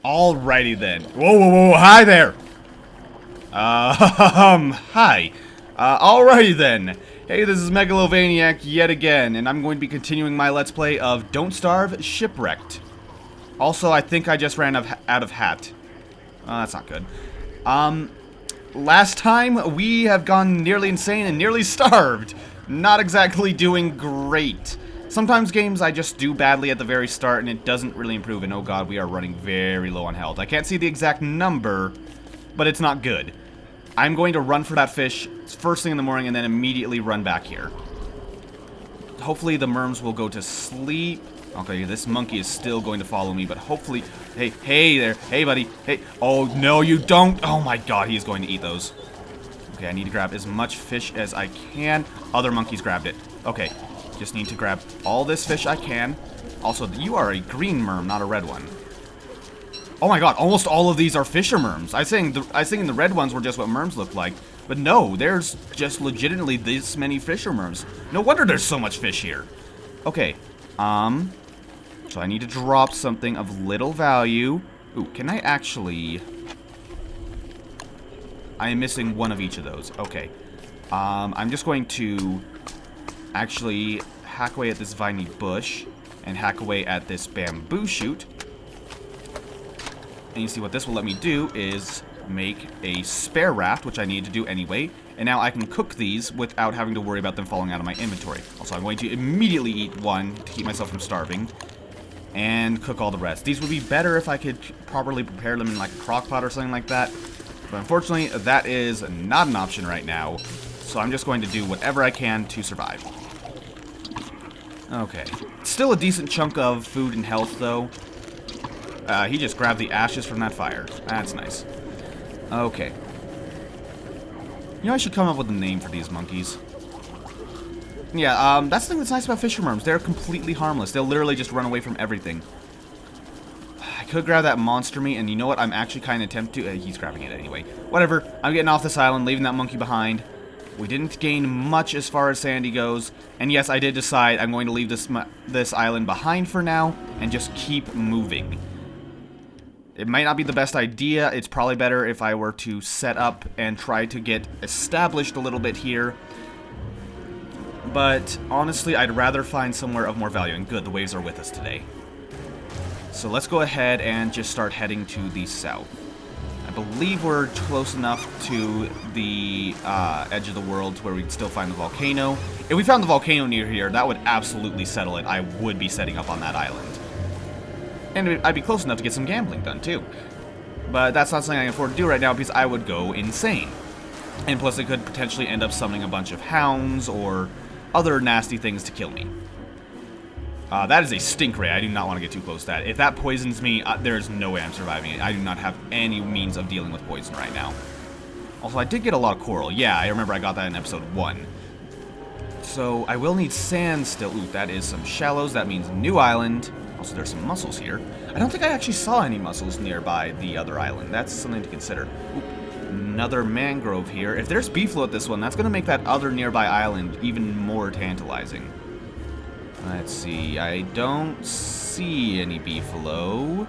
Alrighty then. Whoa, whoa, whoa, hi there! Hi. Alrighty then. Hey, this is Megalovaniac yet again, and I'm going to be continuing my Let's Play of Don't Starve, Shipwrecked. Also, I think I just ran out of hat. That's not good. Last time, we have gone nearly insane and nearly starved. Not exactly doing great. Sometimes games I just do badly at the very start and it doesn't really improve, and oh god, we are running very low on health. I can't see the exact number, but it's not good. I'm going to run for that fish first thing in the morning and then immediately run back here. Hopefully the merms will go to sleep. Okay, this monkey is still going to follow me, but hopefully... Hey there. Hey, buddy. Hey. Oh, no, you don't. Oh, my God, he's going to eat those. Okay, I need to grab as much fish as I can. Other monkeys grabbed it. Okay, just need to grab all this fish I can. Also, you are a green merm, not a red one. Oh, my God, almost all of these are fisher merms. I was thinking the red ones were just what merms look like. But no, there's just legitimately this many fisher merms. No wonder there's so much fish here. Okay, so I need to drop something of little value. Ooh, can I actually... I am missing one of each of those. Okay. I'm just going to actually hack away at this viney bush and hack away at this bamboo shoot. And you see what this will let me do is make a spare raft, which I need to do anyway. And now I can cook these without having to worry about them falling out of my inventory. Also, I'm going to immediately eat one to keep myself from starving. And cook all the rest. These would be better if I could properly prepare them in like a crock pot or something like that. But unfortunately, that is not an option right now. So I'm just going to do whatever I can to survive. Okay. Still a decent chunk of food and health, though. He just grabbed the ashes from that fire. That's nice. Okay. You know, I should come up with a name for these monkeys. Yeah, that's the thing that's nice about fisher merms. They're completely harmless. They'll literally just run away from everything. I could grab that monster meat, and you know what? I'm actually kind of tempted to... he's grabbing it anyway. Whatever. I'm getting off this island, leaving that monkey behind. We didn't gain much as far as Sandy goes. And yes, I did decide I'm going to leave this island behind for now and just keep moving. It might not be the best idea. It's probably better if I were to set up and try to get established a little bit here. But honestly, I'd rather find somewhere of more value. And good, the waves are with us today. So let's go ahead and just start heading to the south. I believe we're close enough to the edge of the world where we'd still find the volcano. If we found the volcano near here, that would absolutely settle it. I would be setting up on that island. And I'd be close enough to get some gambling done, too. But that's not something I can afford to do right now because I would go insane. And plus, it could potentially end up summoning a bunch of hounds or other nasty things to kill me. That is a stink ray. I do not want to get too close to that. If that poisons me, there's no way I'm surviving it. I do not have any means of dealing with poison right now. Also, I did get a lot of coral. Yeah, I remember I got that in episode 1. So, I will need sand still. Ooh, that is some shallows. That means new island. Also, there's some mussels here. I don't think I actually saw any mussels nearby the other island. That's something to consider. Ooh, another mangrove here. If there's beefalo at this one, that's going to make that other nearby island even more tantalizing. Let's see. I don't see any beefalo.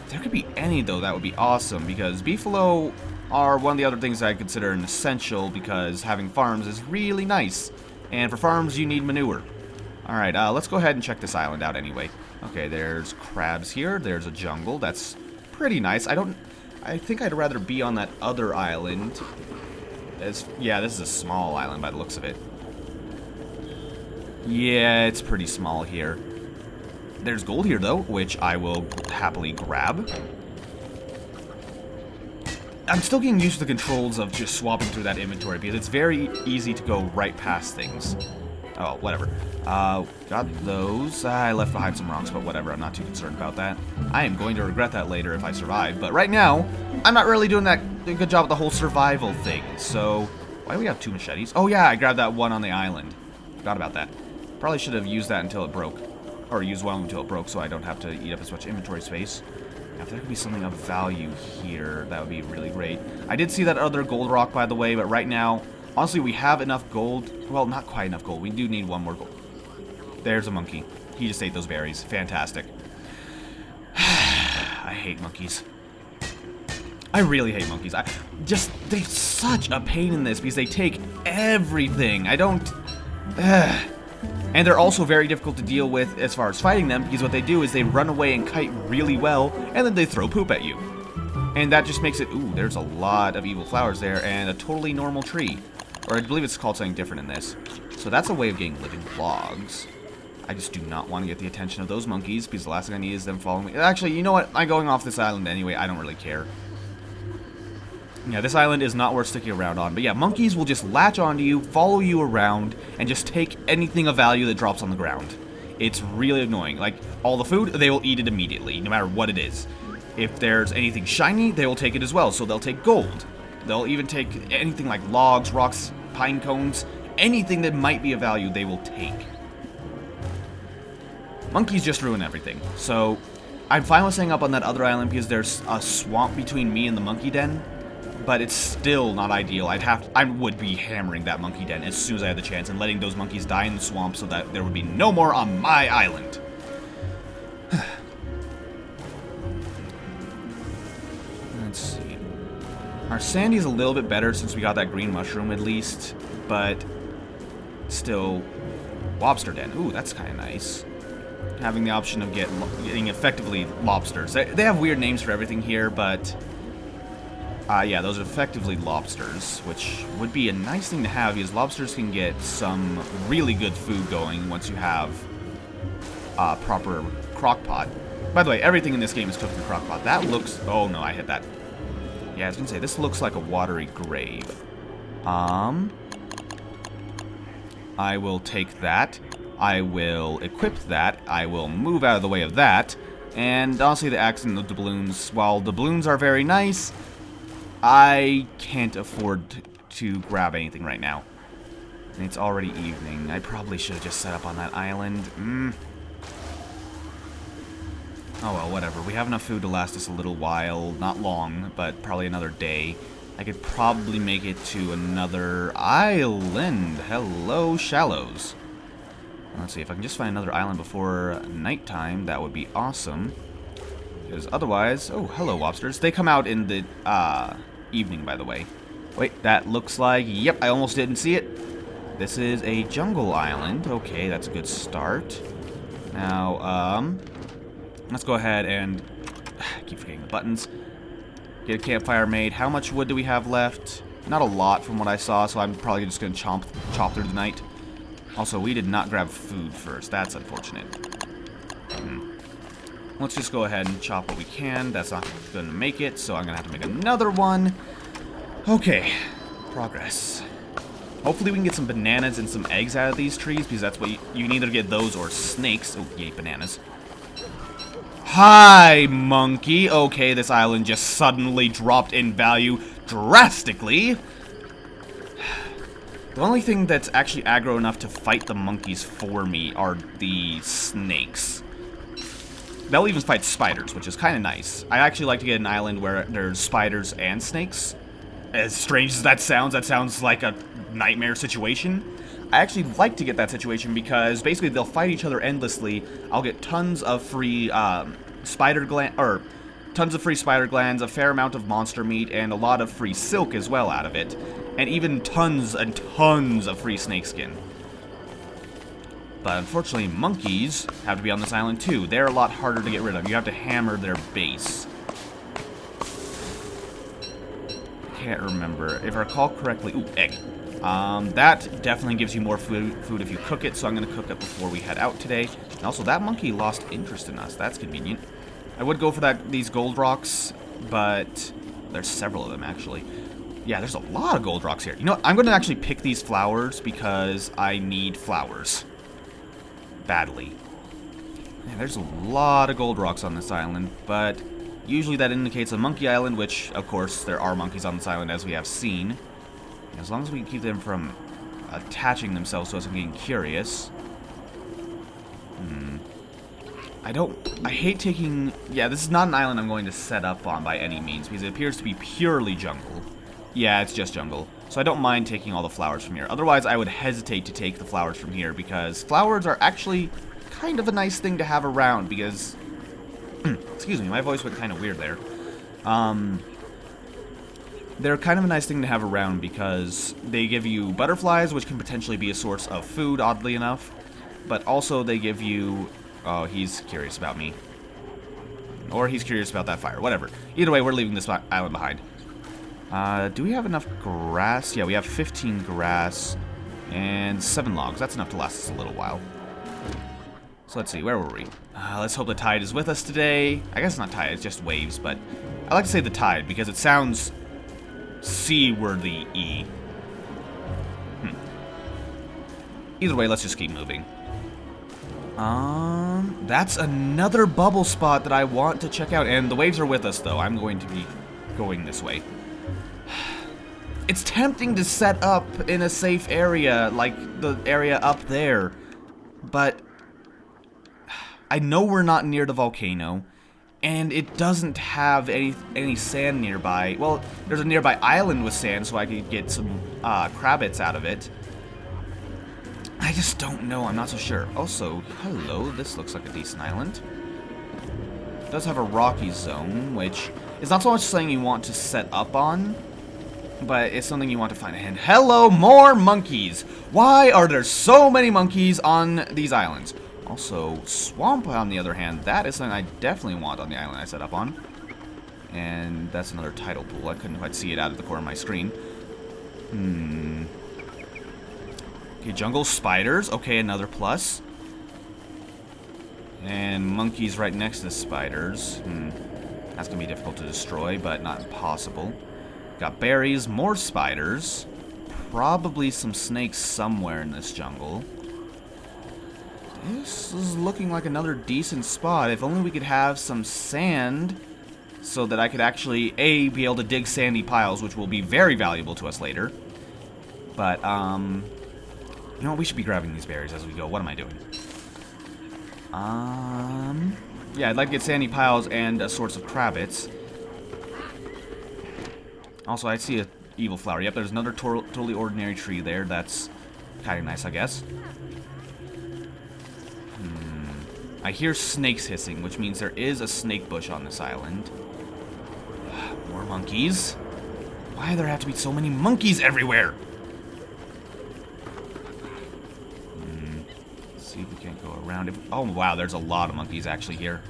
If there could be any, though, that would be awesome, because beefalo are one of the other things I consider an essential, because having farms is really nice. And for farms, you need manure. Alright, let's go ahead and check this island out anyway. Okay, there's crabs here. There's a jungle. That's pretty nice. I think I'd rather be on that other island. Yeah, this is a small island by the looks of it. Yeah, it's pretty small here. There's gold here, though, which I will happily grab. I'm still getting used to the controls of just swapping through that inventory, because it's very easy to go right past things. Oh, whatever. Got those. I left behind some rocks, but whatever. I'm not too concerned about that. I am going to regret that later if I survive. But right now, I'm not really doing a good job with the whole survival thing. So, why do we have 2 machetes? Oh, yeah, I grabbed that one on the island. Forgot about that. Probably should have used that until it broke. Or used one until it broke so I don't have to eat up as much inventory space. Now, if there could be something of value here, that would be really great. I did see that other gold rock, by the way, but right now... Honestly, we have enough gold. Well, not quite enough gold. We do need one more gold. There's a monkey. He just ate those berries. Fantastic. I hate monkeys. I really hate monkeys. They're such a pain in this because they take everything. I don't... And they're also very difficult to deal with as far as fighting them, because what they do is they run away and kite really well, and then they throw poop at you. And that just makes it... Ooh, there's a lot of evil flowers there, and a totally normal tree. Or I believe it's called something different in this. So that's a way of getting living logs. I just do not want to get the attention of those monkeys, because the last thing I need is them following me. Actually, you know what? I'm going off this island anyway. I don't really care. Yeah, this island is not worth sticking around on. But yeah, monkeys will just latch onto you, follow you around, and just take anything of value that drops on the ground. It's really annoying. Like, all the food, they will eat it immediately, no matter what it is. If there's anything shiny, they will take it as well. So they'll take gold. They'll even take anything like logs, rocks, pine cones. Anything that might be of value, they will take. Monkeys just ruin everything. So, I'm fine with staying up on that other island because there's a swamp between me and the monkey den. But it's still not ideal. I would be hammering that monkey den as soon as I had the chance and letting those monkeys die in the swamp so that there would be no more on my island. Let's see. Our sandy is a little bit better since we got that green mushroom at least, but still, lobster den. Ooh, that's kind of nice. Having the option of getting effectively lobsters. They have weird names for everything here, but... yeah, those are effectively lobsters, which would be a nice thing to have, because lobsters can get some really good food going once you have a proper crock pot. By the way, everything in this game is cooked in a crock pot. That looks... Oh, no, I hit that. Yeah, I was going to say, this looks like a watery grave. I will take that. I will equip that. I will move out of the way of that. And honestly, the axe and the doubloons, while doubloons are very nice... I can't afford to grab anything right now. And it's already evening. I probably should have just set up on that island. Oh well, whatever. We have enough food to last us a little while. Not long, but probably another day. I could probably make it to another island. Hello, shallows. Let's see, if I can just find another island before nighttime, that would be awesome. Because otherwise... Oh, hello, lobsters. They come out in the evening, by the way. Wait, that looks like... Yep, I almost didn't see it. This is a jungle island. Okay, that's a good start. Now, let's go ahead and... I keep forgetting the buttons. Get a campfire made. How much wood do we have left? Not a lot from what I saw, so I'm probably just going to chop through the night. Also, we did not grab food first. That's unfortunate. Let's just go ahead and chop what we can. That's not going to make it, so I'm going to have to make another one. Okay. Progress. Hopefully we can get some bananas and some eggs out of these trees, because that's what you can either get those or snakes. Oh, yay, bananas. Hi, monkey. Okay, this island just suddenly dropped in value drastically. The only thing that's actually aggro enough to fight the monkeys for me are the snakes. They'll even fight spiders, which is kind of nice. I actually like to get an island where there's spiders and snakes. As strange as that sounds like a nightmare situation. I actually like to get that situation because basically they'll fight each other endlessly. I'll get tons of free spider glands, a fair amount of monster meat, and a lot of free silk as well out of it. And even tons and tons of free snakeskin. But unfortunately, monkeys have to be on this island too. They're a lot harder to get rid of. You have to hammer their base. Can't remember. If I recall correctly... Ooh, egg. That definitely gives you more food if you cook it, so I'm going to cook it before we head out today. And also, that monkey lost interest in us. That's convenient. I would go for these gold rocks, but there's several of them, actually. Yeah, there's a lot of gold rocks here. You know what? I'm going to actually pick these flowers because I need flowers. Badly. Yeah, there's a lot of gold rocks on this island, but usually that indicates a monkey island, which, of course, there are monkeys on this island, as we have seen. As long as we can keep them from attaching themselves to us and getting curious. I hate taking... Yeah, this is not an island I'm going to set up on by any means, because it appears to be purely jungle. Yeah, it's just jungle. So I don't mind taking all the flowers from here. Otherwise, I would hesitate to take the flowers from here, because flowers are actually kind of a nice thing to have around, because Excuse me, my voice went kind of weird there. They're kind of a nice thing to have around because they give you butterflies, which can potentially be a source of food, oddly enough. But also they give you... Oh, he's curious about me. Or he's curious about that fire. Whatever. Either way, we're leaving this island behind. Do we have enough grass? Yeah, we have 15 grass and 7 logs. That's enough to last us a little while. So let's see, where were we? Let's hope the tide is with us today. I guess it's not tide, it's just waves, but I like to say the tide because it sounds C-worthy-y. Either way, let's just keep moving. That's another bubble spot that I want to check out, and the waves are with us, though. I'm going to be going this way. It's tempting to set up in a safe area, like the area up there, but I know we're not near the volcano, and it doesn't have any sand nearby. Well, there's a nearby island with sand, so I could get some crabbits out of it. I just don't know. I'm not so sure. Also, hello. This looks like a decent island. It does have a rocky zone, which is not so much something you want to set up on, but it's something you want to find. And hello, more monkeys! Why are there so many monkeys on these islands? Also, swamp, on the other hand, that is something I definitely want on the island I set up on. And that's another tidal pool. I couldn't quite see it out of the corner of my screen. Okay, jungle spiders. Okay, another plus. And monkeys right next to the spiders. That's going to be difficult to destroy, but not impossible. Got berries, more spiders. Probably some snakes somewhere in this jungle. This is looking like another decent spot. If only we could have some sand so that I could actually, A, be able to dig sandy piles, which will be very valuable to us later. But, you know what? We should be grabbing these berries as we go. What am I doing? Yeah, I'd like to get sandy piles and a source of crabbits. Also, I see a evil flower. Yep, there's another totally ordinary tree there. That's kind of nice, I guess. I hear snakes hissing, which means there is a snake bush on this island. More monkeys. Why do there have to be so many monkeys everywhere? Let's see if we can't go around. Oh, wow, there's a lot of monkeys actually here.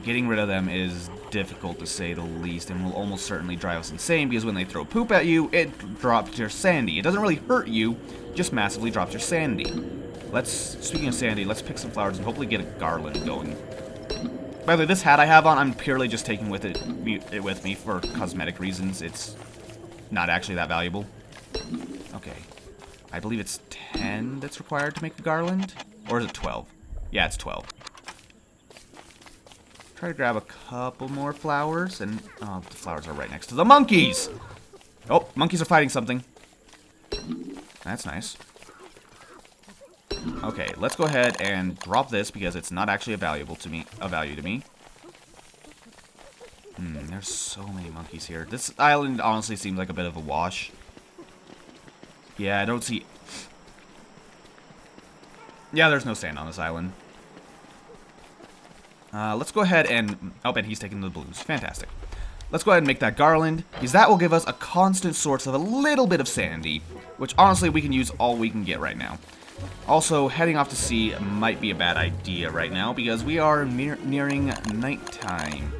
Getting rid of them is difficult to say the least, and will almost certainly drive us insane because when they throw poop at you, it drops your sandy. It doesn't really hurt you, just massively drops your sandy. Speaking of sandy, let's pick some flowers and hopefully get a garland going. By the way, this hat I have on, I'm purely just taking it with me for cosmetic reasons. It's not actually that valuable. Okay. I believe it's 10 that's required to make a garland. Or is it 12? Yeah, it's 12. Try to grab a couple more flowers, and oh, the flowers are right next to the monkeys! Oh, monkeys are fighting something. That's nice. Okay, let's go ahead and drop this because it's not actually a value to me. There's so many monkeys here. This island honestly seems like a bit of a wash. Yeah, I don't see... Yeah, there's no sand on this island. Let's go ahead and... Oh, and he's taking the blues. Fantastic. Let's go ahead and make that garland, because that will give us a constant source of a little bit of sandy, which honestly we can use all we can get right now. Also, heading off to sea might be a bad idea right now, because we are nearing nighttime.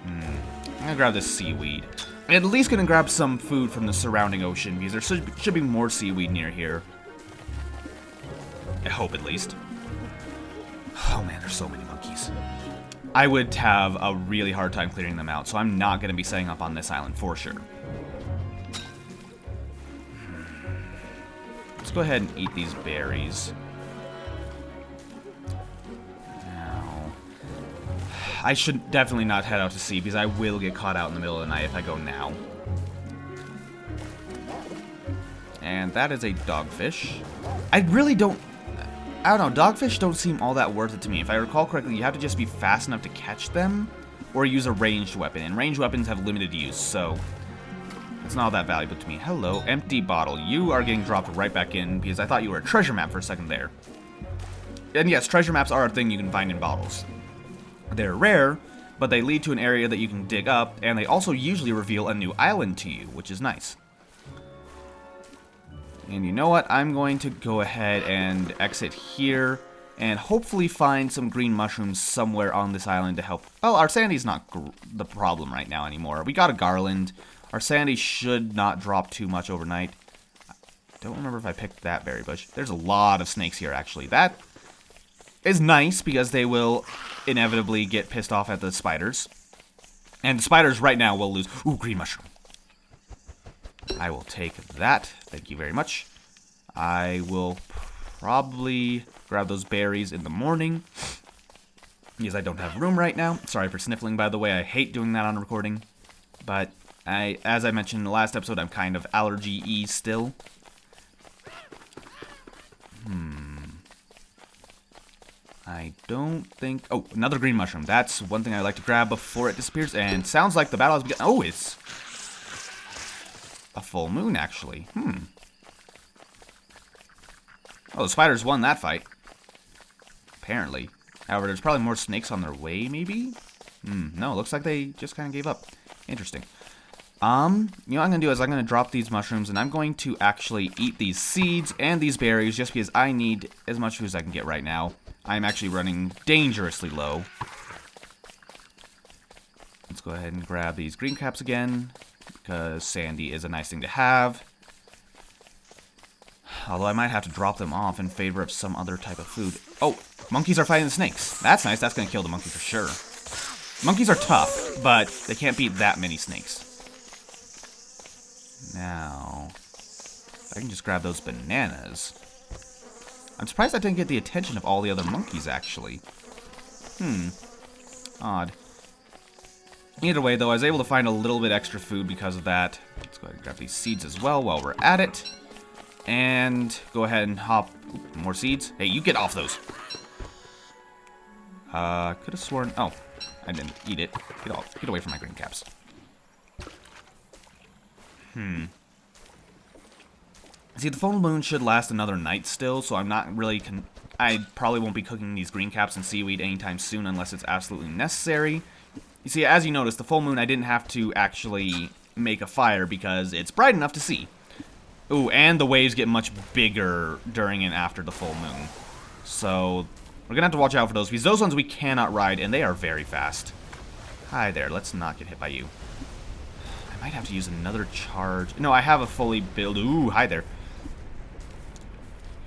I'm gonna grab this seaweed. I'm at least gonna grab some food from the surrounding ocean, because there should be more seaweed near here. I hope, at least. Oh man, there's so many monkeys. I would have a really hard time clearing them out, so I'm not going to be setting up on this island for sure. Let's go ahead and eat these berries. Now, I should definitely not head out to sea, because I will get caught out in the middle of the night if I go now. And that is a dogfish. I really don't... I don't know, dogfish don't seem all that worth it to me. If I recall correctly, you have to just be fast enough to catch them, or use a ranged weapon, and ranged weapons have limited use, so it's not all that valuable to me. Hello, empty bottle. You are getting dropped right back in, because I thought you were a treasure map for a second there. And yes, treasure maps are a thing you can find in bottles. They're rare, but they lead to an area that you can dig up, and they also usually reveal a new island to you, which is nice. And you know what? I'm going to go ahead and exit here, and hopefully find some green mushrooms somewhere on this island to help. Well, our sanity's not the problem right now anymore. We got a garland. Our sanity should not drop too much overnight. I don't remember if I picked that berry bush. There's a lot of snakes here, actually. That is nice, because they will inevitably get pissed off at the spiders. And the spiders right now will lose. Ooh, green mushroom. I will take that. Thank you very much. I will probably grab those berries in the morning, because I don't have room right now. Sorry for sniffling, by the way. I hate doing that on recording. But as I mentioned in the last episode, I'm kind of allergy-y still. I don't think... Oh, another green mushroom. That's one thing I like to grab before it disappears. And sounds like the battle has begun. Oh, it's a full moon, actually. Oh, the spiders won that fight. Apparently. However, there's probably more snakes on their way, maybe? No, it looks like they just kind of gave up. Interesting. You know what I'm going to do is I'm going to drop these mushrooms, and I'm going to actually eat these seeds and these berries just because I need as much food as I can get right now. I'm actually running dangerously low. Let's go ahead and grab these green caps again, because sandy is a nice thing to have. Although I might have to drop them off in favor of some other type of food. Oh, monkeys are fighting the snakes. That's nice. That's going to kill the monkey for sure. Monkeys are tough, but they can't beat that many snakes. Now, I can just grab those bananas. I'm surprised I didn't get the attention of all the other monkeys, actually. Odd. Either way, though, I was able to find a little bit extra food because of that. Let's go ahead and grab these seeds as well while we're at it. And go ahead and hop... Ooh, more seeds. Hey, you get off those. Could have sworn... Oh, I didn't eat it. Get away from my green caps. See, the full moon should last another night still, so I'm not really... I probably won't be cooking these green caps and seaweed anytime soon unless it's absolutely necessary. You see, as you notice, the full moon, I didn't have to actually make a fire because it's bright enough to see. Ooh, and the waves get much bigger during and after the full moon. So, we're gonna have to watch out for those, because those ones we cannot ride, and they are very fast. Hi there, let's not get hit by you. I might have to use another charge. No, I have a fully built... Ooh, hi there.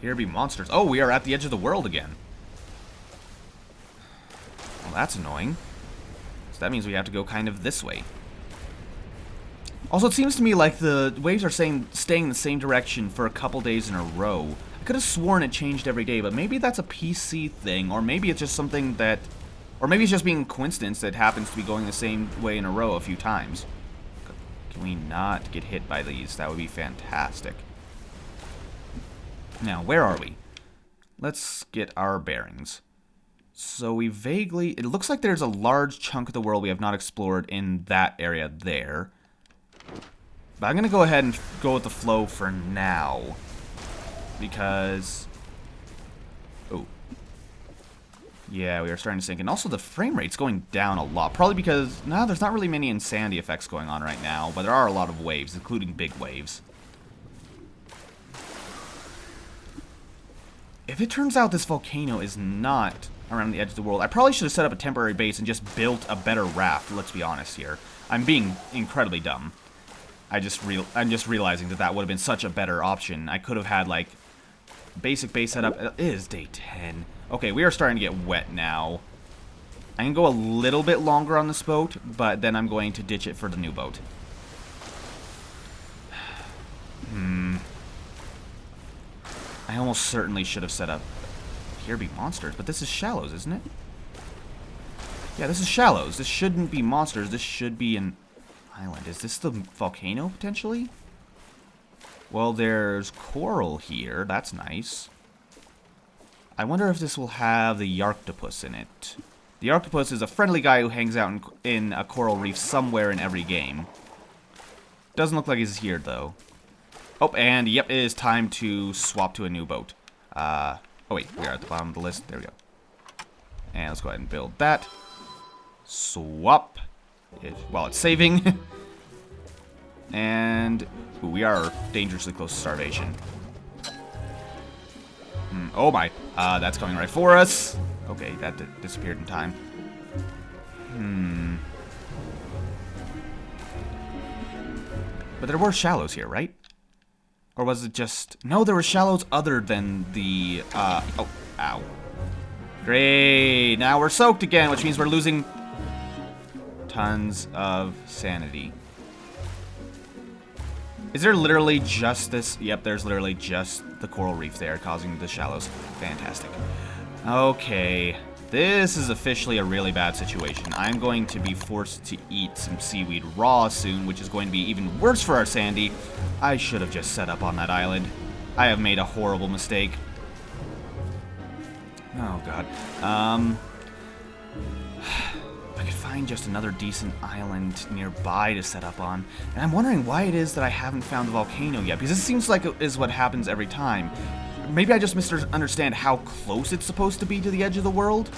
Here be monsters. Oh, we are at the edge of the world again. Well, that's annoying. So that means we have to go kind of this way. Also, it seems to me like the waves are staying in the same direction for a couple days in a row. I could have sworn it changed every day, but maybe that's a PC thing, or maybe it's just something that... Or maybe it's just being a coincidence that happens to be going the same way in a row a few times. Can we not get hit by these? That would be fantastic. Now, where are we? Let's get our bearings. So we vaguely... It looks like there's a large chunk of the world we have not explored in that area there. But I'm going to go ahead and go with the flow for now. Because... Oh. Yeah, we are starting to sink. And also the frame rate's going down a lot. Probably because... No, there's not really many insanity effects going on right now. But there are a lot of waves, including big waves. If it turns out this volcano is not around the edge of the world, I probably should have set up a temporary base and just built a better raft, let's be honest here. I'm being incredibly dumb. I'm just realizing that would have been such a better option. I could have had, like, basic base setup. It is day 10. Okay, we are starting to get wet now. I can go a little bit longer on this boat, but then I'm going to ditch it for the new boat. I almost certainly should have set up... Here be monsters, but this is shallows, isn't it? Yeah, this is shallows. This shouldn't be monsters. This should be an island. Is this the volcano, potentially? Well, there's coral here. That's nice. I wonder if this will have the Yarctopus in it. The Yarctopus is a friendly guy who hangs out in a coral reef somewhere in every game. Doesn't look like he's here, though. Oh, and yep, it is time to swap to a new boat. Oh, wait. We are at the bottom of the list. There we go. And let's go ahead and build that. Swap. While it's saving. And ooh, we are dangerously close to starvation. Oh my. That's coming right for us. Okay, that disappeared in time. But there were shallows here, right? Or was it just... No, there were shallows other than the... Oh, ow. Great. Now we're soaked again, which means we're losing tons of sanity. Is there literally just this? Yep, there's literally just the coral reef there causing the shallows. Fantastic. Okay. This is officially a really bad situation. I'm going to be forced to eat some seaweed raw soon, which is going to be even worse for our sandy. I should have just set up on that island. I have made a horrible mistake. Oh, God. If I could find just another decent island nearby to set up on. And I'm wondering why it is that I haven't found the volcano yet, because this seems like it is what happens every time. Maybe I just misunderstand how close it's supposed to be to the edge of the world,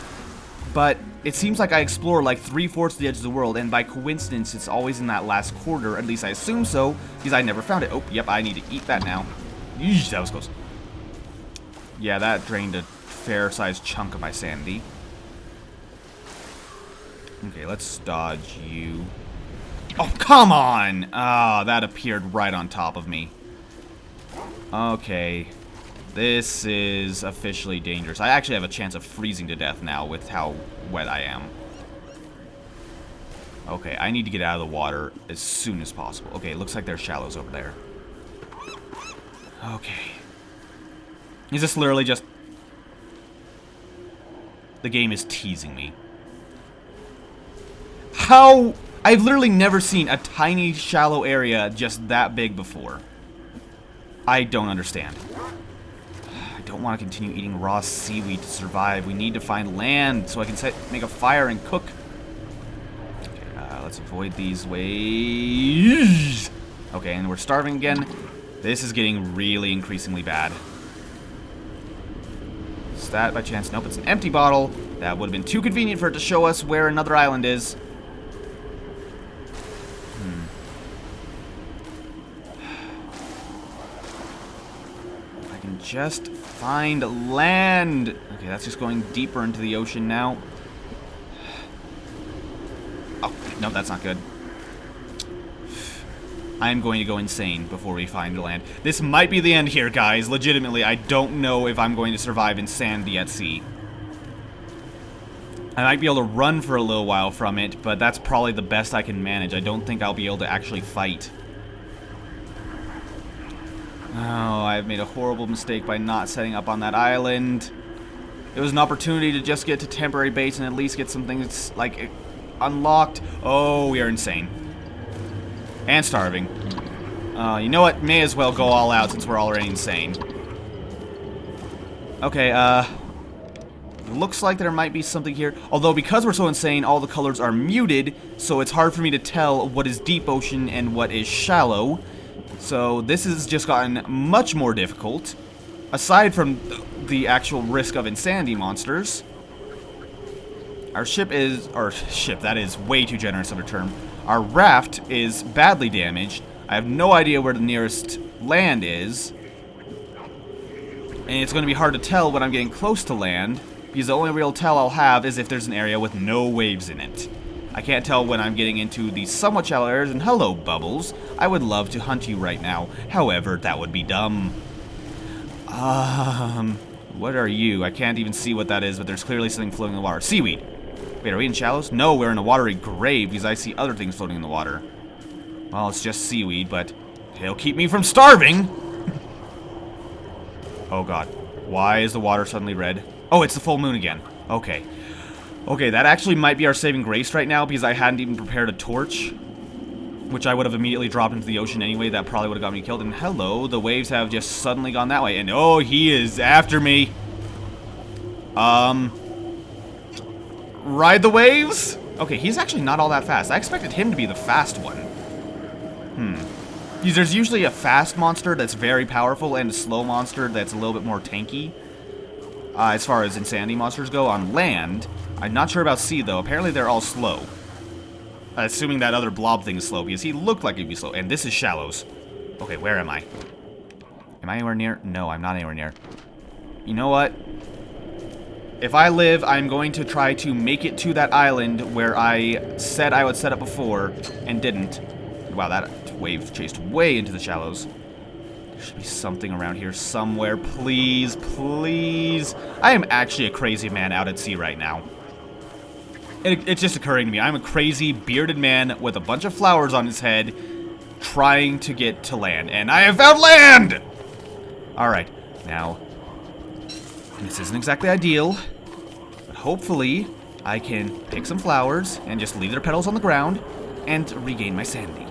but it seems like I explore like 3/4 of the edge of the world, and by coincidence, it's always in that last quarter. At least I assume so, because I never found it. Oh, yep, I need to eat that now. Eesh, that was close. Yeah, that drained a fair-sized chunk of my sanity. Okay, let's dodge you. Oh, come on! Ah, that appeared right on top of me. Okay. This is officially dangerous. I actually have a chance of freezing to death now with how wet I am. Okay, I need to get out of the water as soon as possible. Okay, it looks like there's shallows over there. Okay. Is this literally just... The game is teasing me. How... I've literally never seen a tiny, shallow area just that big before. I don't understand. I don't want to continue eating raw seaweed to survive. We need to find land so I can make a fire and cook. Okay, let's avoid these ways. Okay, and we're starving again. This is getting really increasingly bad. Is that by chance? Nope, it's an empty bottle. That would have been too convenient for it to show us where another island is. Just find land. Okay, that's just going deeper into the ocean now. Oh, no, that's not good. I'm going to go insane before we find land. This might be the end here, guys. Legitimately, I don't know if I'm going to survive insanity at sea. I might be able to run for a little while from it, but that's probably the best I can manage. I don't think I'll be able to actually fight. Oh, I've made a horrible mistake by not setting up on that island. It was an opportunity to just get to temporary base and at least get some things, like, unlocked. Oh, we are insane. And starving. You know what? May as well go all out since we're already insane. Okay, looks like there might be something here. Although, because we're so insane, all the colors are muted, so it's hard for me to tell what is deep ocean and what is shallow. So this has just gotten much more difficult, aside from the actual risk of insanity monsters. Our ship is, or ship, that is way too generous of a term. Our raft is badly damaged. I have no idea where the nearest land is. And it's going to be hard to tell when I'm getting close to land, because the only real tell I'll have is if there's an area with no waves in it. I can't tell when I'm getting into the somewhat shallow areas, and hello, Bubbles. I would love to hunt you right now. However, that would be dumb. What are you? I can't even see what that is, but there's clearly something floating in the water. Seaweed. Wait, are we in shallows? No, we're in a watery grave, because I see other things floating in the water. Well, it's just seaweed, but it'll keep me from starving! Oh, God. Why is the water suddenly red? Oh, it's the full moon again. Okay. Okay, that actually might be our saving grace right now, because I hadn't even prepared a torch, which I would have immediately dropped into the ocean anyway. That probably would have got me killed. And hello, the waves have just suddenly gone that way. And oh, he is after me. Ride the waves? Okay, he's actually not all that fast. I expected him to be the fast one. Because there's usually a fast monster that's very powerful and a slow monster that's a little bit more tanky. as far as insanity monsters go on land. I'm not sure about sea, though. Apparently they're all slow. Assuming that other blob thing is slow, because he looked like he'd be slow. And this is shallows. Okay, where am I? Am I anywhere near? No, I'm not anywhere near. You know what? If I live, I'm going to try to make it to that island where I said I would set up before and didn't. Wow, that wave chased way into the shallows. There should be something around here somewhere. Please, please. I am actually a crazy man out at sea right now. It's just occurring to me. I'm a crazy bearded man with a bunch of flowers on his head trying to get to land. And I have found land! Alright, now, this isn't exactly ideal, but hopefully I can pick some flowers and just leave their petals on the ground and regain my sanity.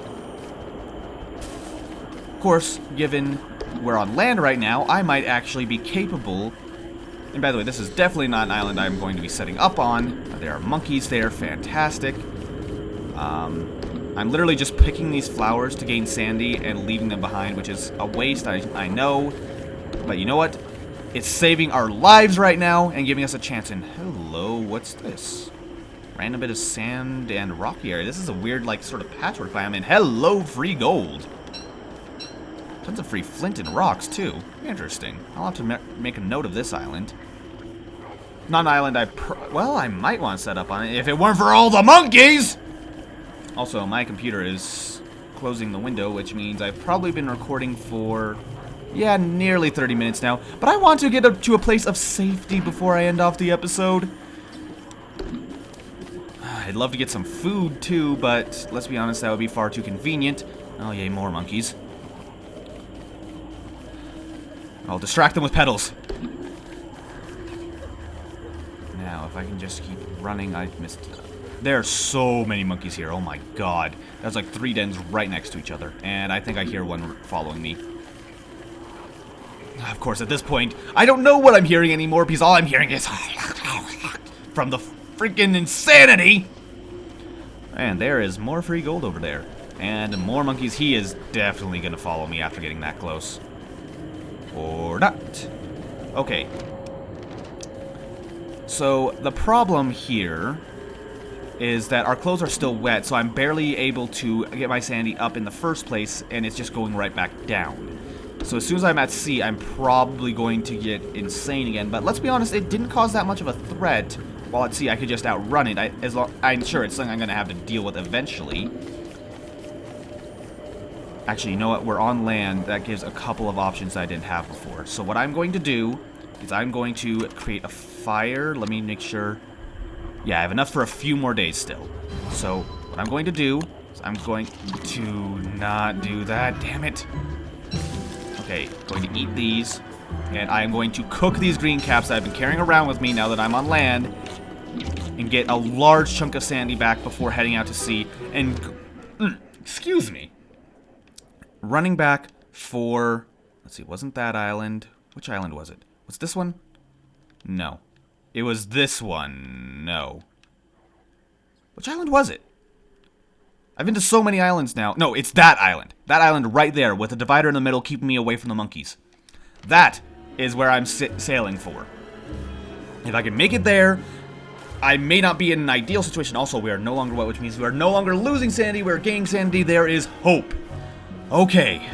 Of course, given we're on land right now, I might actually be capable. And by the way, this is definitely not an island I'm going to be setting up on. There are monkeys there, fantastic. I'm literally just picking these flowers to gain sanity and leaving them behind, which is a waste, I know. But you know what? It's saving our lives right now and giving us a chance. And hello, what's this? Random bit of sand and rocky area. This is a weird, like, sort of patchwork biome. And hello, free gold. Tons of free flint and rocks, too. Interesting. I'll have to make a note of this island. Not an island well, I might want to set up on it if it weren't for all the monkeys! Also, my computer is closing the window, which means I've probably been recording for, yeah, nearly 30 minutes now. But I want to get up to a place of safety before I end off the episode. I'd love to get some food, too, but let's be honest, that would be far too convenient. Oh, yay, more monkeys. I'll distract them with petals. Now, if I can just keep running, I've missed. There are so many monkeys here. Oh my god. There's like 3 dens right next to each other. And I think I hear one following me. Of course, at this point, I don't know what I'm hearing anymore because all I'm hearing is from the freaking insanity. And there is more free gold over there. And more monkeys. He is definitely going to follow me after getting that close. Or not. Okay. So, the problem here is that our clothes are still wet, so I'm barely able to get my sanity up in the first place, and it's just going right back down. So as soon as I'm at sea, I'm probably going to get insane again. But let's be honest, it didn't cause that much of a threat. While at sea, I could just outrun it. I'm sure it's something I'm going to have to deal with eventually. Actually, you know what? We're on land. That gives a couple of options I didn't have before. So what I'm going to do is I'm going to create a fire. Let me make sure. Yeah, I have enough for a few more days still. So what I'm going to do is I'm going to not do that. Damn it. Okay, going to eat these. And I am going to cook these green caps that I've been carrying around with me now that I'm on land. And get a large chunk of sandy back before heading out to sea. And, excuse me. Running back for, let's see, wasn't that island? Which island was it? Was this one? No. It was this one. No. Which island was it? I've been to so many islands now. No, it's that island. That island right there with a divider in the middle keeping me away from the monkeys. That is where I'm sailing for. If I can make it there, I may not be in an ideal situation. Also, we are no longer wet, which means we are no longer losing sanity. We're gaining sanity. There is hope. Okay.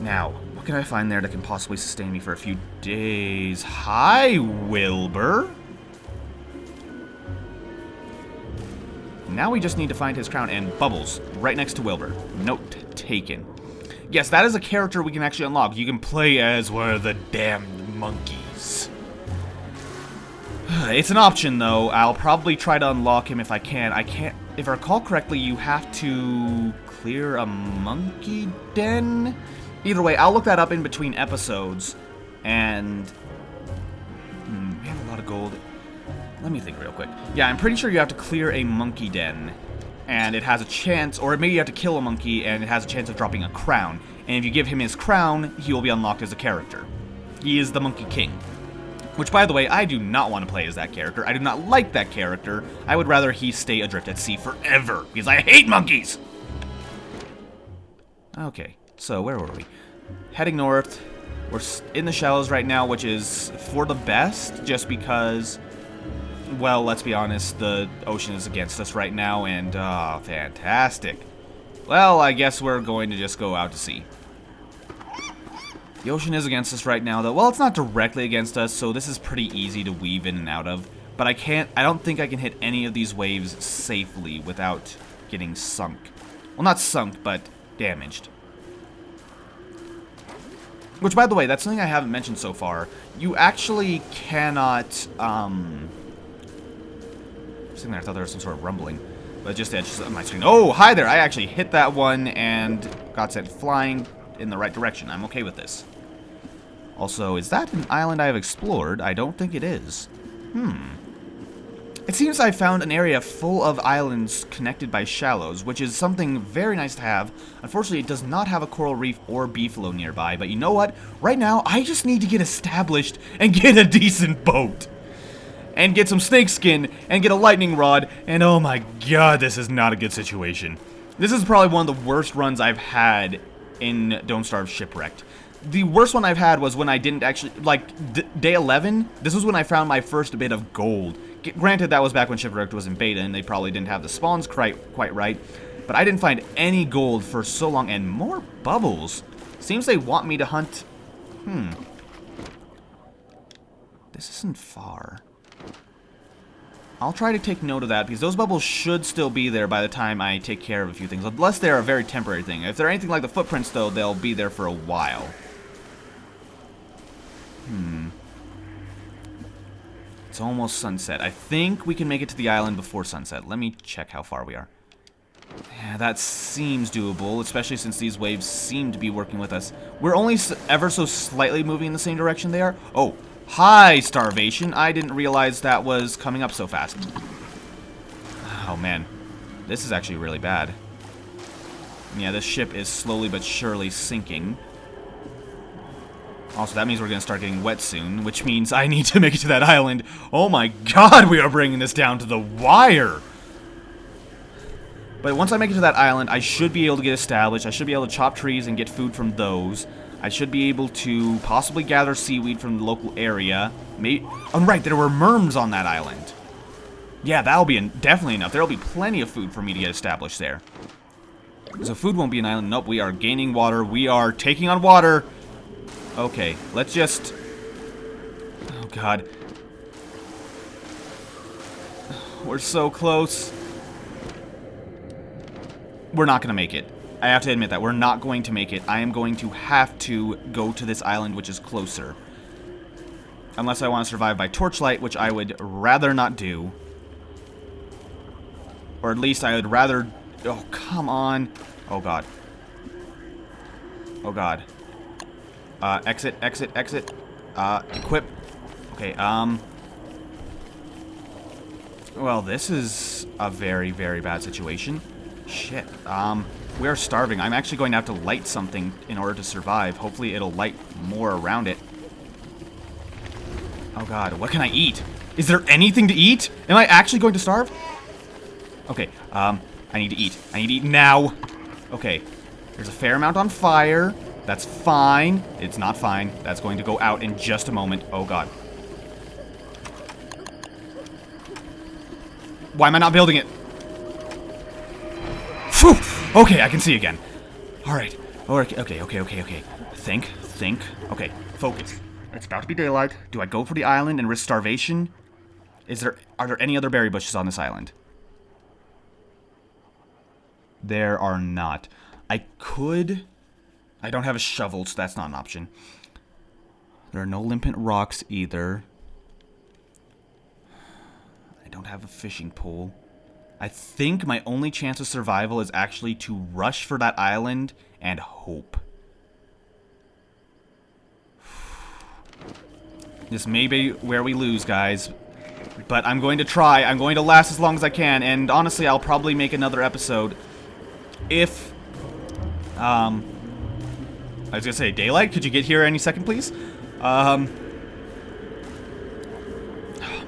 Now, what can I find there that can possibly sustain me for a few days? Hi, Wilbur. Now we just need to find his crown and Bubbles right next to Wilbur. Note taken. Yes, that is a character we can actually unlock. You can play as one of the damned monkeys. It's an option, though. I'll probably try to unlock him if I can. If I recall correctly, you have to clear a monkey den? Either way, I'll look that up in between episodes. And we have a lot of gold. Let me think real quick. Yeah, I'm pretty sure you have to clear a monkey den. And it has a chance, or maybe you have to kill a monkey and it has a chance of dropping a crown. And if you give him his crown, he will be unlocked as a character. He is the Monkey King. Which, by the way, I do not want to play as that character. I do not like that character. I would rather he stay adrift at sea forever, because I hate monkeys! Okay, so where were we? Heading north. We're in the shallows right now, which is for the best, just because, well, let's be honest, the ocean is against us right now, and, fantastic. Well, I guess we're going to just go out to sea. The ocean is against us right now, though. Well, it's not directly against us, so this is pretty easy to weave in and out of. But I don't think I can hit any of these waves safely without getting sunk. Well, not sunk, but damaged. Which, by the way, that's something I haven't mentioned so far. You actually cannot, sitting there, I thought there was some sort of rumbling. But just on my screen. Oh, hi there! I actually hit that one and got sent flying in the right direction. I'm okay with this. Also, is that an island I have explored? I don't think it is. It seems I found an area full of islands connected by shallows, which is something very nice to have. Unfortunately, it does not have a coral reef or beefalo nearby, but you know what? Right now, I just need to get established and get a decent boat. And get some snake skin, and get a lightning rod, and oh my god, this is not a good situation. This is probably one of the worst runs I've had in Don't Starve Shipwrecked. The worst one I've had was when I didn't actually, like, day 11, this was when I found my first bit of gold. Granted, that was back when Shipwrecked was in beta, and they probably didn't have the spawns quite right, but I didn't find any gold for so long, and more bubbles. Seems they want me to hunt, This isn't far. I'll try to take note of that, because those bubbles should still be there by the time I take care of a few things, unless they're a very temporary thing. If they're anything like the footprints, though, they'll be there for a while. It's almost sunset. I think we can make it to the island before sunset. Let me check how far we are. Yeah, that seems doable, especially since these waves seem to be working with us. We're only ever so slightly moving in the same direction they are. Oh, hi, starvation. I didn't realize that was coming up so fast. Oh, man. This is actually really bad. Yeah, this ship is slowly but surely sinking. Also, that means we're going to start getting wet soon, which means I need to make it to that island. Oh my god, we are bringing this down to the wire! But once I make it to that island, I should be able to get established. I should be able to chop trees and get food from those. I should be able to possibly gather seaweed from the local area. Oh, right, there were merms on that island. Yeah, that'll be definitely enough. There'll be plenty of food for me to get established there. So food won't be an island. Nope, we are gaining water. We are taking on water. Okay, let's just... Oh, God. We're so close. We're not going to make it. I have to admit that. We're not going to make it. I am going to have to go to this island, which is closer. Unless I want to survive by torchlight, which I would rather not do. Or at least I would rather... Oh, come on. Oh, God. Oh, God. Exit, exit, exit. Equip. Okay, well, this is a very, very bad situation. Shit. We're starving. I'm actually going to have to light something in order to survive. Hopefully it'll light more around it. Oh, God. What can I eat? Is there anything to eat? Am I actually going to starve? Okay, I need to eat. I need to eat now. Okay. There's a fair amount on fire. That's fine. It's not fine. That's going to go out in just a moment. Oh, God. Why am I not building it? Phew! Okay, I can see again. Alright. Okay. Think. Okay, focus. It's about to be daylight. Do I go for the island and risk starvation? Are there any other berry bushes on this island? There are not. I don't have a shovel, so that's not an option. There are no limpet rocks either. I don't have a fishing pole. I think my only chance of survival is actually to rush for that island and hope. This may be where we lose, guys. But I'm going to try. I'm going to last as long as I can. And honestly, I'll probably make another episode if... I was gonna say, daylight? Could you get here any second, please? Oh,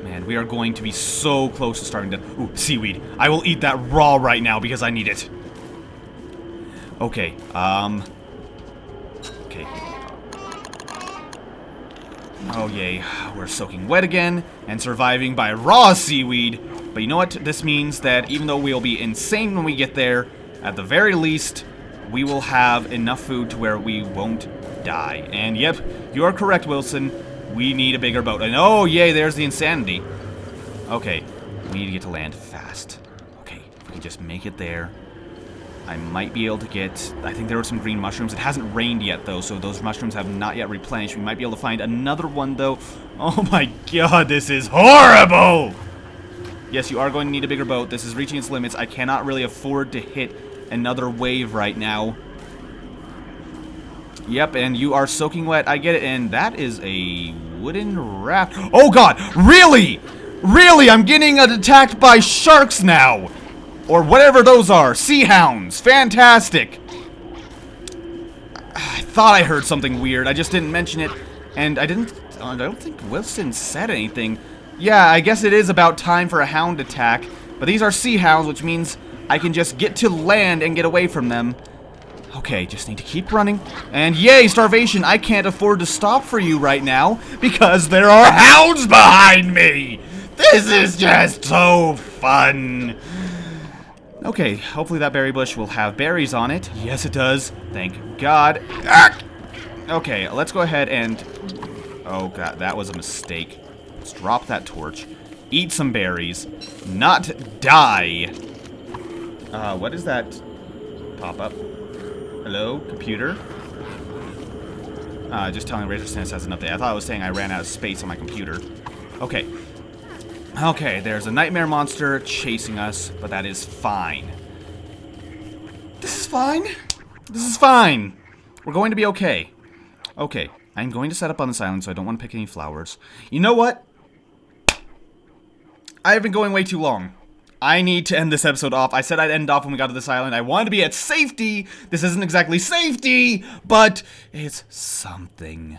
man, we are going to be so close to starving to... Ooh, seaweed. I will eat that raw right now because I need it. Okay, okay. Oh, yay. We're soaking wet again and surviving by raw seaweed. But you know what? This means that even though we'll be insane when we get there, at the very least, we will have enough food to where we won't die. And yep, you are correct, Wilson. We need a bigger boat. And oh, yay, there's the insanity. Okay, we need to get to land fast. Okay, if we can just make it there. I might be able to get... I think there were some green mushrooms. It hasn't rained yet, though, so those mushrooms have not yet replenished. We might be able to find another one, though. Oh my god, this is horrible! Yes, you are going to need a bigger boat. This is reaching its limits. I cannot really afford to hit another wave right now. Yep, and you are soaking wet. I get it, and that is a wooden raft. Oh god, really? Really? I'm getting attacked by sharks now! Or whatever those are. Sea hounds. Fantastic. I thought I heard something weird. I just didn't mention it. And I don't think Wilson said anything. Yeah, I guess it is about time for a hound attack. But these are sea hounds, which means I can just get to land and get away from them. Okay, just need to keep running. And yay, starvation. I can't afford to stop for you right now because there are hounds behind me. This is just so fun. Okay, hopefully that berry bush will have berries on it. Yes, it does. Thank God. Ah! Okay, let's go ahead and... Oh, God, that was a mistake. Let's drop that torch. Eat some berries. Not die. What is that pop-up? Hello, computer? Just telling Razor Stance has an update. I thought I was saying I ran out of space on my computer. Okay. Okay, there's a nightmare monster chasing us, but that is fine. This is fine. This is fine. We're going to be okay. Okay, I'm going to set up on this island, so I don't want to pick any flowers. You know what? I've been going way too long. I need to end this episode off. I said I'd end off when we got to this island. I wanted to be at safety. This isn't exactly safety, but it's something.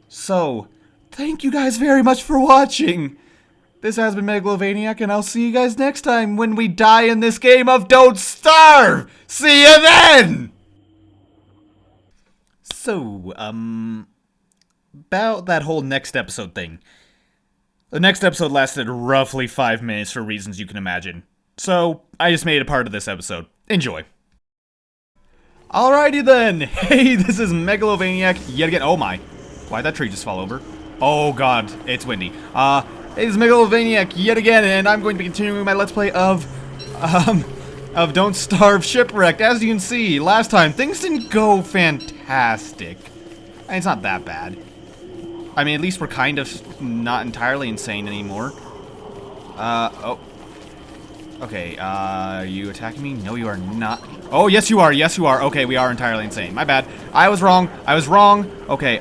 So, thank you guys very much for watching. This has been Megalovaniac, and I'll see you guys next time when we die in this game of Don't Starve! See you then! So, about that whole next episode thing. The next episode lasted roughly 5 minutes for reasons you can imagine. So, I just made it part of this episode. Enjoy. Alrighty then! Hey, this is Megalovaniac yet again. Oh my. Why'd that tree just fall over? Oh god, it's windy. Hey, this is Megalovaniac yet again, and I'm going to be continuing my Let's Play of Don't Starve Shipwrecked. As you can see, last time, things didn't go fantastic. I mean, it's not that bad. I mean, at least we're kind of not entirely insane anymore. Oh. Okay, are you attacking me? No, you are not. Oh, yes you are, yes you are. Okay, we are entirely insane. My bad. I was wrong. I was wrong. Okay,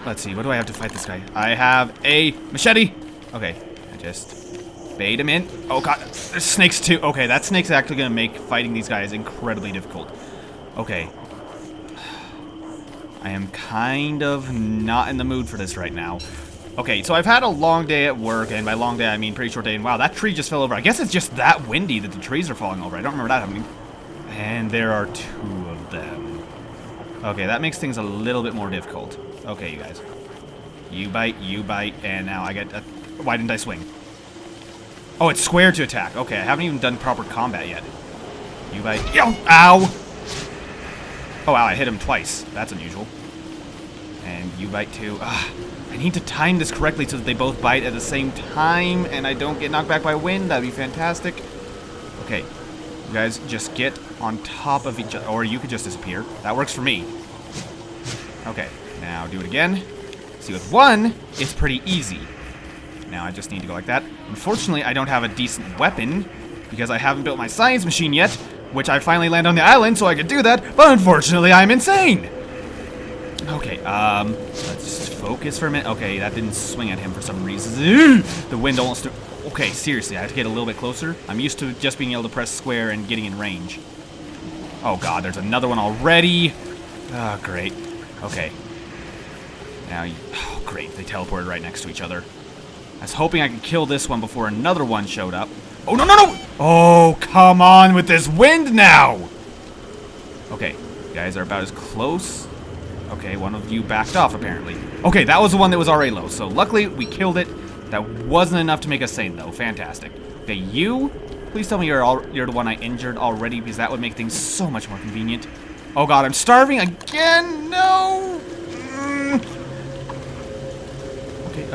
let's see, what do I have to fight this guy? I have a machete. Okay, I just bait him in. Oh god, there's snakes too. Okay, that snake's actually gonna make fighting these guys incredibly difficult. Okay. I am kind of not in the mood for this right now. Okay, so I've had a long day at work, and by long day I mean pretty short day, and wow, that tree just fell over. I guess it's just that windy that the trees are falling over. I don't remember that happening. And there are 2 of them. Okay, that makes things a little bit more difficult. Okay, you guys. You bite, and now I get... why didn't I swing? Oh, it's square to attack. Okay, I haven't even done proper combat yet. You bite... Yo! Ow! Oh, wow, I hit him twice. That's unusual. And you bite too. I need to time this correctly so that they both bite at the same time, and I don't get knocked back by wind. That'd be fantastic. Okay, you guys just get on top of each other, or you could just disappear. That works for me. Okay, now do it again. See, with 1, it's pretty easy. Now I just need to go like that. Unfortunately, I don't have a decent weapon because I haven't built my science machine yet, which I finally land on the island so I could do that, but unfortunately I'm insane! Okay, let's just focus for a minute. Okay, that didn't swing at him for some reason. The wind almost... Okay, seriously, I have to get a little bit closer. I'm used to just being able to press square and getting in range. Oh god, there's another one already. Oh, great. Okay. Now, oh, great, they teleported right next to each other. I was hoping I could kill this one before another one showed up. Oh, no, no, no! Oh, come on with this wind now! Okay, you guys are about as close. Okay, one of you backed off, apparently. Okay, that was the one that was already low, so luckily we killed it. That wasn't enough to make us sane, though. Fantastic. Okay, you, please tell me you're the one I injured already, because that would make things so much more convenient. Oh god, I'm starving again! No! Okay,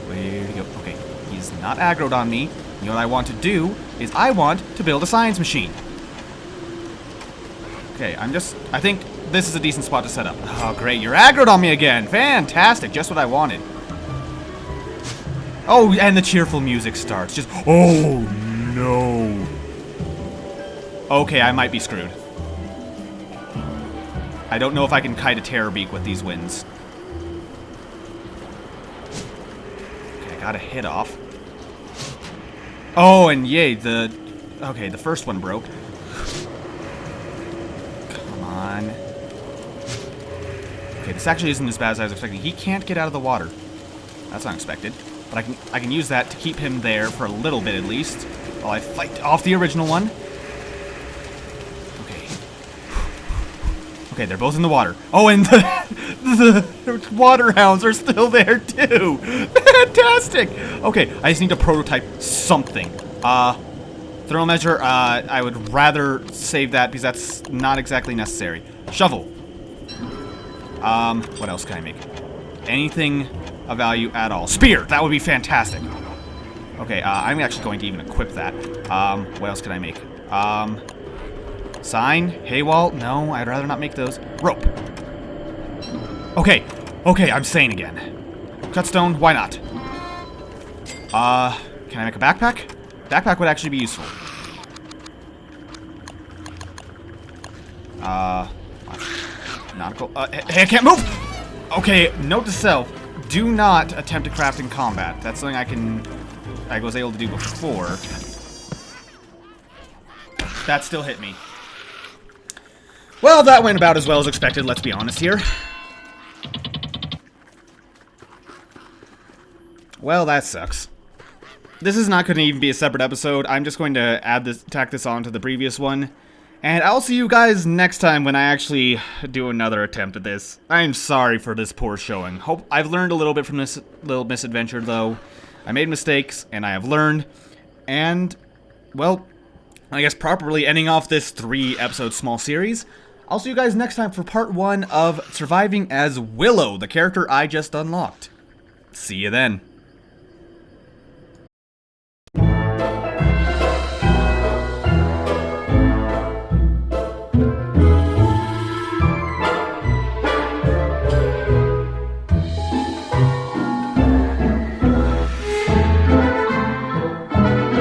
where to go? Okay, he's not aggroed on me. You know what I want to do is I want to build a science machine. Okay, I think this is a decent spot to set up. Oh, great, you're aggroed on me again. Fantastic, just what I wanted. Oh, and the cheerful music starts. Just, oh, no. Okay, I might be screwed. I don't know if I can kite a terror beak with these winds. Okay, I got a hit off. Oh, and yay, okay, the first one broke. Come on. Okay, this actually isn't as bad as I was expecting. He can't get out of the water. That's unexpected. But I can use that to keep him there for a little bit at least, while I fight off the original one. Okay. Okay, they're both in the water. Oh, and the water hounds are still there too. Fantastic. Okay, I just need to prototype something. Thermal measure. I would rather save that because that's not exactly necessary. Shovel. What else can I make? Anything of value at all. Spear! That would be fantastic. Okay, I'm actually going to even equip that. What else can I make? Sign? Hay wall? No, I'd rather not make those. Rope. Okay. Okay, I'm sane again. Cutstone? Why not? Can I make a backpack? Backpack would actually be useful. Nautical. Hey, I can't move! Okay, note to self. Do not attempt to craft in combat. That's something I was able to do before. That still hit me. Well, that went about as well as expected, let's be honest here. Well, that sucks. This is not going to even be a separate episode. I'm just going to tack this on to the previous one. And I'll see you guys next time when I actually do another attempt at this. I'm sorry for this poor showing. Hope I've learned a little bit from this little misadventure, though. I made mistakes, and I have learned. And, well, I guess properly ending off this 3-episode small series. I'll see you guys next time for part 1 of surviving as Willow, the character I just unlocked. See you then.